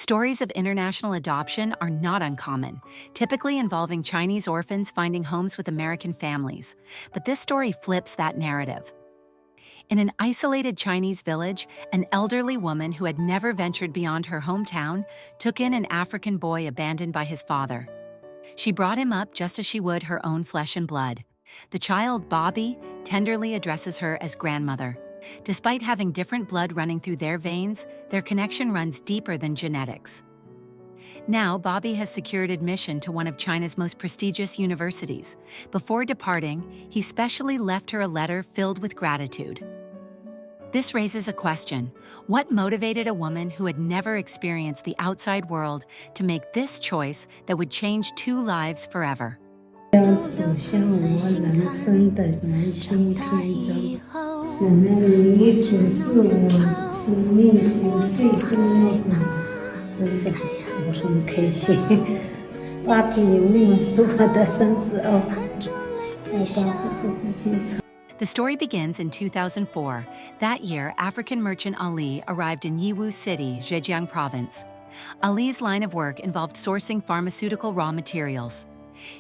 Stories of international adoption are not uncommon, typically involving Chinese orphans finding homes with American families. But this story flips that narrative. In an isolated Chinese village, an elderly woman who had never ventured beyond her hometown took in an African boy abandoned by his father. She brought him up just as she would her own flesh and blood. The child, Bobby, tenderly addresses her as grandmother. Despite having different blood running through their veins, their connection runs deeper than genetics. Now, Bobby has secured admission to one of China's most prestigious universities. Before departing, he specially left her a letter filled with gratitude. This raises a question. What motivated a woman who had never experienced the outside world to make this choice that would change two lives forever? 要走向我人生的明星天中，奶奶，你只是我生命中最重要的，真的，我很开心。爸比永远是我的生子哦，我保护自己心肠。 The story begins in 2004. That year, African merchant Ali arrived in Yiwu City, Zhejiang Province. Ali's line of work involved sourcing pharmaceutical raw materials.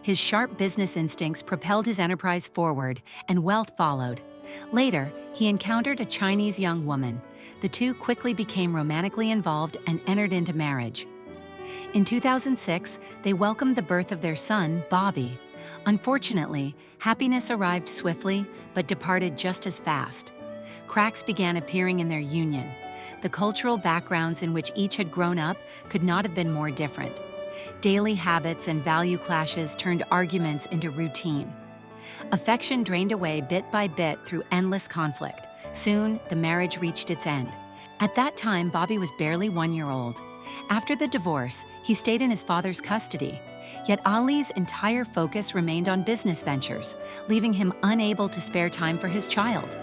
His sharp business instincts propelled his enterprise forward, and wealth followed. Later, he encountered a Chinese young woman. The two quickly became romantically involved and entered into marriage. In 2006, they welcomed the birth of their son, Bobby. Unfortunately, happiness arrived swiftly, but departed just as fast. Cracks began appearing in their union. The cultural backgrounds in which each had grown up could not have been more different. Daily habits and value clashes turned arguments into routine. Affection drained away bit by bit through endless conflict. Soon, the marriage reached its end. At that time, Bobby was barely 1 year old. After the divorce, he stayed in his father's custody. Yet Ali's entire focus remained on business ventures, leaving him unable to spare time for his child.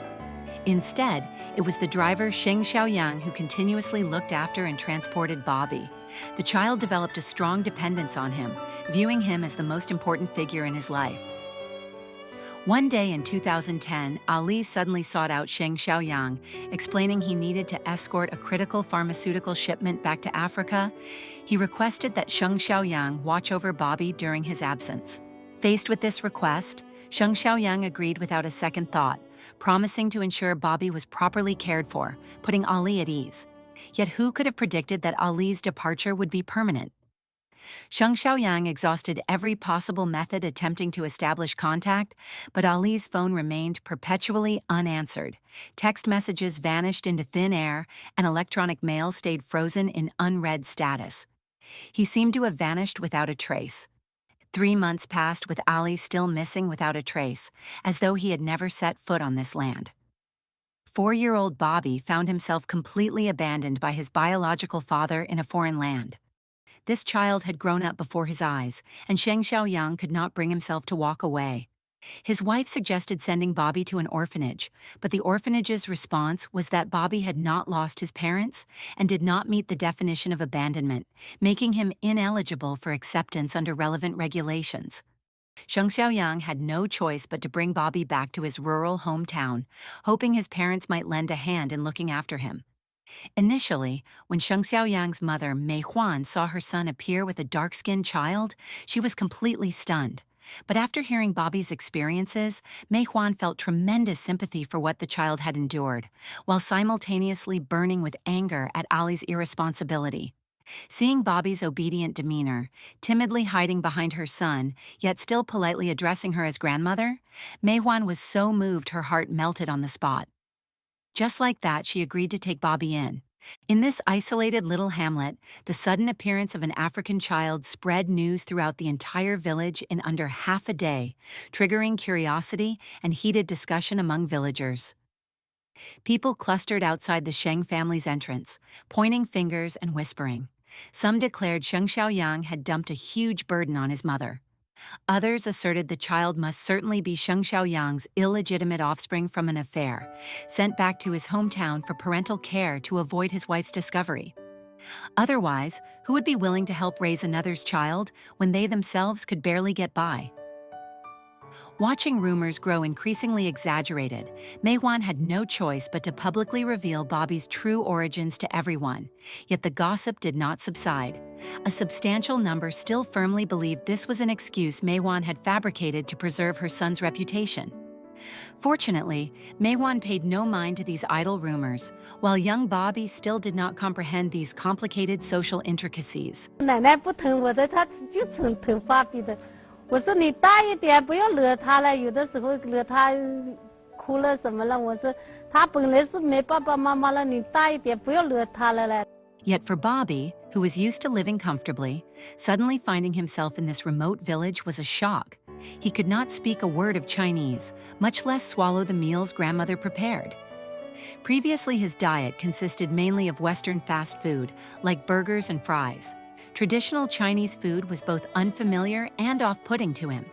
Instead, it was the driver Sheng Xiaoyang who continuously looked after and transported Bobby. The child developed a strong dependence on him, viewing him as the most important figure in his life. One day in 2010, Ali suddenly sought out Sheng Xiaoyang, explaining he needed to escort a critical pharmaceutical shipment back to Africa. He requested that Sheng Xiaoyang watch over Bobby during his absence. Faced with this request, Sheng Xiaoyang agreed without a second thought, promising to ensure Bobby was properly cared for, putting Ali at ease. Yet who could have predicted that Ali's departure would be permanent? Sheng Xiaoyang exhausted every possible method attempting to establish contact, but Ali's phone remained perpetually unanswered. Text messages vanished into thin air, and electronic mail stayed frozen in unread status. He seemed to have vanished without a trace. 3 months passed with Ali still missing without a trace, as though he had never set foot on this land. 4-year-old Bobby found himself completely abandoned by his biological father in a foreign land. This child had grown up before his eyes, and Sheng Xiaoyang could not bring himself to walk away. His wife suggested sending Bobby to an orphanage, but the orphanage's response was that Bobby had not lost his parents and did not meet the definition of abandonment, making him ineligible for acceptance under relevant regulations. Sheng Xiaoyang had no choice but to bring Bobby back to his rural hometown, hoping his parents might lend a hand in looking after him. Initially, when Sheng Xiaoyang's mother, Mei Huan, saw her son appear with a dark-skinned child, she was completely stunned. But after hearing Bobby's experiences, Mei Huan felt tremendous sympathy for what the child had endured, while simultaneously burning with anger at Ali's irresponsibility. Seeing Bobby's obedient demeanor, timidly hiding behind her son, yet still politely addressing her as grandmother, Mei Huan was so moved her heart melted on the spot. Just like that, she agreed to take Bobby in. In this isolated little hamlet, the sudden appearance of an African child spread news throughout the entire village in under half a day, triggering curiosity and heated discussion among villagers. People clustered outside the Sheng family's entrance, pointing fingers and whispering. Some declared Sheng Xiaoyang had dumped a huge burden on his mother. Others asserted the child must certainly be Sheng Xiaoyang's illegitimate offspring from an affair, sent back to his hometown for parental care to avoid his wife's discovery. Otherwise, who would be willing to help raise another's child when they themselves could barely get by? Watching rumors grow increasingly exaggerated, Meihuan had no choice but to publicly reveal Bobby's true origins to everyone. Yet the gossip did not subside. A substantial number still firmly believed this was an excuse Meihuan had fabricated to preserve her son's reputation. Fortunately, Meihuan paid no mind to these idle rumors, while young Bobby still did not comprehend these complicated social intricacies. 奶奶不疼我的，她就疼芭比的。我说你大一点，不要惹她了。有的时候惹她哭了什么了，我说她本来是没爸爸妈妈了，你大一点，不要惹她了嘞。 Yet for Bobby, who was used to living comfortably, suddenly finding himself in this remote village was a shock. He could not speak a word of Chinese, much less swallow the meals grandmother prepared. Previously, his diet consisted mainly of Western fast food, like burgers and fries. Traditional Chinese food was both unfamiliar and off-putting to him.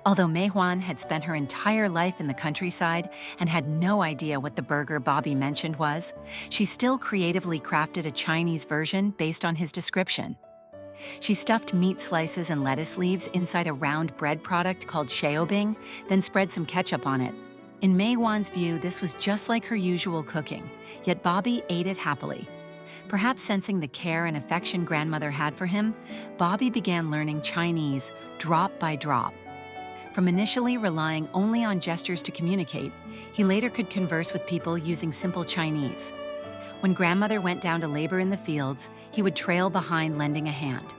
Although Meihuan had spent her entire life in the countryside and had no idea what the burger Bobby mentioned was, she still creatively crafted a Chinese version based on his description. She stuffed meat slices and lettuce leaves inside a round bread product called xiaobing, then spread some ketchup on it. In Meihuan's view, this was just like her usual cooking, yet Bobby ate it happily. Perhaps sensing the care and affection grandmother had for him, Bobby began learning Chinese drop by drop. From initially relying only on gestures to communicate, he later could converse with people using simple Chinese. When grandmother went down to labor in the fields, he would trail behind lending a hand.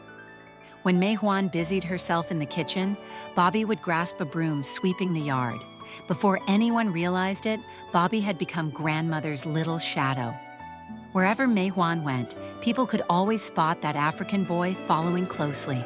When Meihuan busied herself in the kitchen, Bobby would grasp a broom sweeping the yard. Before anyone realized it, Bobby had become grandmother's little shadow. Wherever Meihuan went, people could always spot that African boy following closely.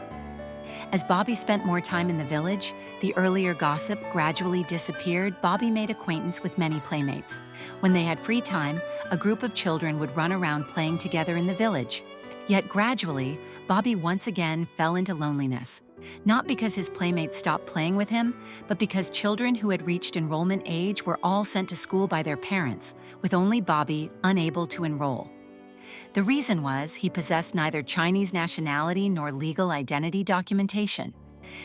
As Bobby spent more time in the village, the earlier gossip gradually disappeared. Bobby made acquaintance with many playmates. When they had free time, a group of children would run around playing together in the village. Yet gradually, Bobby once again fell into loneliness. Not because his playmates stopped playing with him, but because children who had reached enrollment age were all sent to school by their parents, with only Bobby unable to enroll. The reason was he possessed neither Chinese nationality nor legal identity documentation.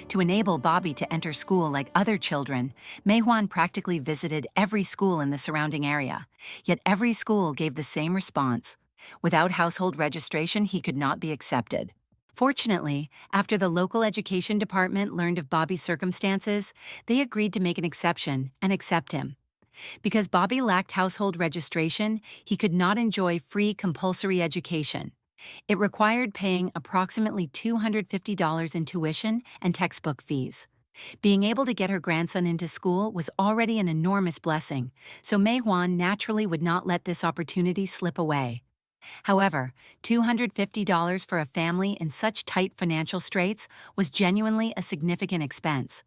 To enable Bobby to enter school like other children, Meihuan practically visited every school in the surrounding area. Yet every school gave the same response. Without household registration, he could not be accepted. Fortunately, after the local education department learned of Bobby's circumstances, they agreed to make an exception and accept him. Because Bobby lacked household registration, he could not enjoy free compulsory education. It required paying approximately $250 in tuition and textbook fees. Being able to get her grandson into school was already an enormous blessing, so Meihuan naturally would not let this opportunity slip away. However, $250 for a family in such tight financial straits was genuinely a significant expense.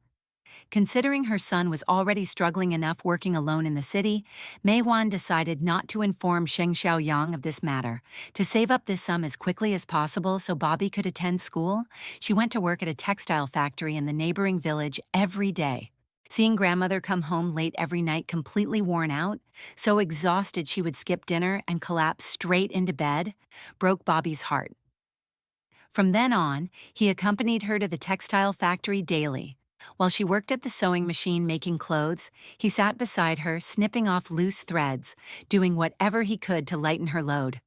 Considering her son was already struggling enough working alone in the city, Meihuan decided not to inform Sheng Xiaoyang of this matter. To save up this sum as quickly as possible so Bobby could attend school, she went to work at a textile factory in the neighboring village every day. Seeing grandmother come home late every night completely worn out, so exhausted she would skip dinner and collapse straight into bed, broke Bobby's heart. From then on, he accompanied her to the textile factory daily. While she worked at the sewing machine making clothes, he sat beside her, snipping off loose threads, doing whatever he could to lighten her load.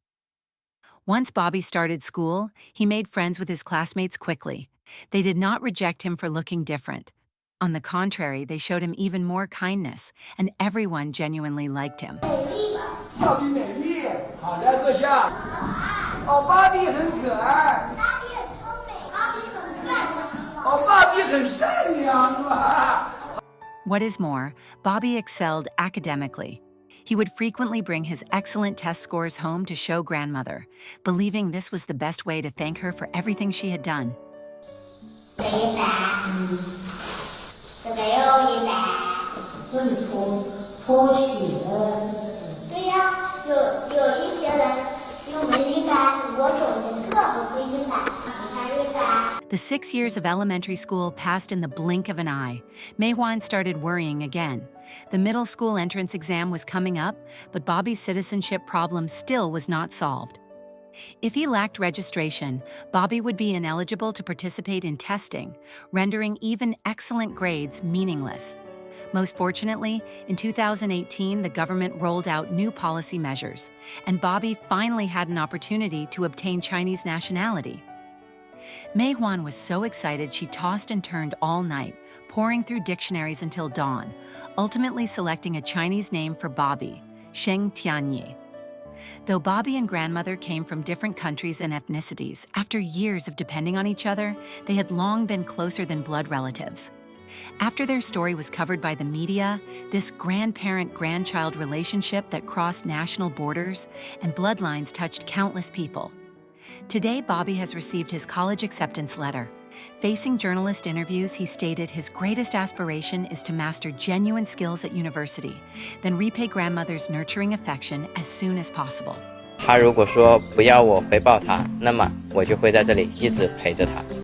Once Bobby started school, he made friends with his classmates quickly. They did not reject him for looking different. On the contrary, they showed him even more kindness, and everyone genuinely liked him. 芭比美丽，好，来坐下。哦，芭比很可爱。芭比很聪明，芭比很善良。哦，芭比很善良嘛。 What is more, Bobby excelled academically. He would frequently bring his excellent test scores home to show grandmother, believing this was the best way to thank her for everything she had done. 这个又100，这里抽血了，就是。对呀，有一些人用的100，我走的可不是100，你看100。The 6 years of elementary school passed in the blink of an eye. Meihuan started worrying again. The middle school entrance exam was coming up, but Bobby's citizenship problem still was not solved. If he lacked registration, Bobby would be ineligible to participate in testing, rendering even excellent grades meaningless. Most fortunately, in 2018, the government rolled out new policy measures, and Bobby finally had an opportunity to obtain Chinese nationality. Mei Huan was so excited she tossed and turned all night, poring through dictionaries until dawn, ultimately selecting a Chinese name for Bobby, Sheng Tianyi. Though Bobby and grandmother came from different countries and ethnicities, after years of depending on each other, they had long been closer than blood relatives. After their story was covered by the media, this grandparent-grandchild relationship that crossed national borders and bloodlines touched countless people. Today, Bobby has received his college acceptance letter. Facing journalist interviews, he stated his greatest aspiration is to master genuine skills at university, then repay grandmother's nurturing affection as soon as possible. 他如果说不要我回报他，那么我就会在这里一直陪着他。